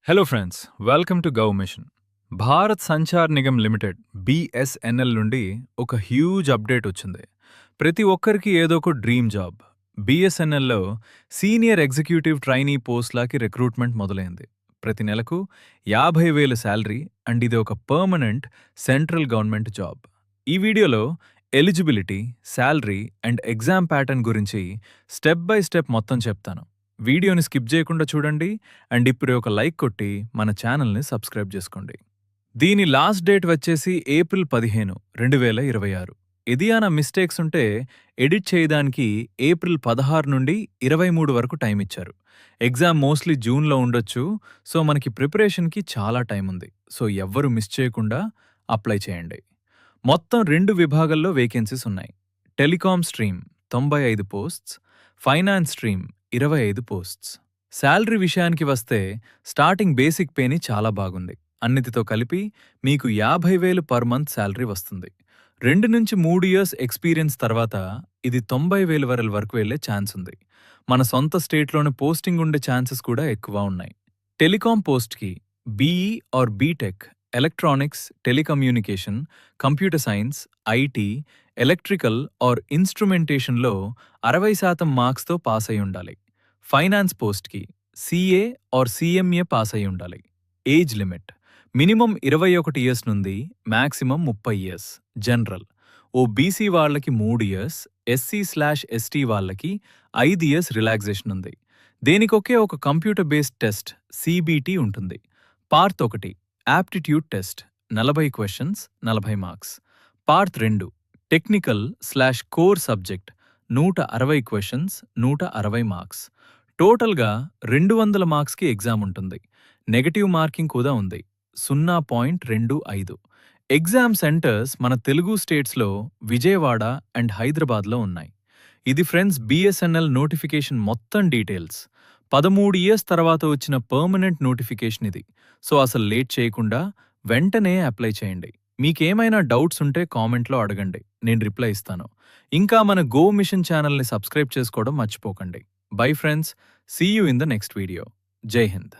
Hello friends, welcome to గౌ mission. Bharat Sanchar Nigam limited BSNL నుండి ఒక హ్యూజ్ అప్డేట్ వచ్చింది. ప్రతి ఒక్కరికి ఏదో ఒక డ్రీమ్ జాబ్. BSNLలో సీనియర్ ఎగ్జిక్యూటివ్ ట్రైనీ పోస్ట్లకి రిక్రూట్మెంట్ మొదలైంది. ప్రతి నెలకు 50,000 శాలరీ అండ్ ఇది ఒక పర్మనెంట్ సెంట్రల్ గవర్నమెంట్ జాబ్. ఈ వీడియోలో eligibility, salary and exam pattern గురించి స్టెప్ బై స్టెప్ మొత్తం చెప్తాను. వీడియోని స్కిప్ చేయకుండా చూడండి అండ్ ఇప్పుడు ఒక లైక్ కొట్టి మన ఛానల్ని సబ్స్క్రైబ్ చేసుకోండి. దీని లాస్ట్ డేట్ వచ్చేసి ఏప్రిల్ 15, 2026. ఏదైనా మిస్టేక్స్ ఉంటే ఎడిట్ చేయడానికి ఏప్రిల్ 16 నుండి 23 వరకు టైం ఇచ్చారు. ఎగ్జామ్ మోస్ట్లీ జూన్లో ఉండొచ్చు, సో మనకి ప్రిపరేషన్కి చాలా టైం ఉంది. సో ఎవ్వరూ మిస్ చేయకుండా అప్లై చేయండి. మొత్తం 2 విభాగాల్లో వేకెన్సీస్ ఉన్నాయి. Telecom stream 95 posts, finance stream 25 posts. Salary విషయానికి వస్తే స్టార్టింగ్ బేసిక్ పేని చాలా బాగుంది. అన్నిటితో కలిపి మీకు 50,000 పర్ మంత్ శాలరీ వస్తుంది. 2 నుంచి 3 ఇయర్స్ ఎక్స్పీరియన్స్ తర్వాత ఇది 90,000 వరకు వెళ్లే ఛాన్స్ ఉంది. మన సొంత స్టేట్లోనే పోస్టింగ్ ఉండే ఛాన్సెస్ కూడా ఎక్కువ ఉన్నాయి. టెలికాం పోస్ట్కి BE or BTech, electronics, telecommunication, computer science, IT, electrical or ఇన్స్ట్రుమెంటేషన్లో 60% మార్క్స్తో పాస్ అయి ఉండాలి. ఫైనాన్స్ పోస్ట్కి CA ఆర్ CMA పాస్ అయి ఉండాలి. ఏజ్ లిమిట్ మినిమం 21 ఇయర్స్ నుండి మ్యాక్సిమం 30 ఇయర్స్. జనరల్ BC వాళ్ళకి 3 ఇయర్స్, SC/ST వాళ్ళకి 5 ఇయర్స్ రిలాక్సేషన్ ఉంది. దేనికొకే ఒక కంప్యూటర్ బేస్డ్ టెస్ట్ CBT ఉంటుంది. Part 1 aptitude test 40 questions, 40 marks. Part 2 technical core subject 160 questions, 160 marks. టోటల్గా 200 మార్క్స్కి ఎగ్జామ్ ఉంటుంది. నెగటివ్ మార్కింగ్ కూడా ఉంది, 0.25. ఎగ్జామ్ సెంటర్స్ మన తెలుగు స్టేట్స్లో విజయవాడ అండ్ హైదరాబాద్లో ఉన్నాయి. ఇది ఫ్రెండ్స్ BSNL నోటిఫికేషన్ మొత్తం డీటెయిల్స్. 13 ఇయర్స్ తర్వాత వచ్చిన పర్మనెంట్ నోటిఫికేషన్ ఇది. సో అసలు లేట్ చేయకుండా వెంటనే అప్లై చేయండి. మీకేమైనా డౌట్స్ ఉంటే కామెంట్లో అడగండి, నేను రిప్లై ఇస్తాను. ఇంకా మన గో మిషన్ ఛానల్ని సబ్స్క్రైబ్ చేసుకోవడం మర్చిపోకండి. Bye friends, see you in the next video. Jai Hind.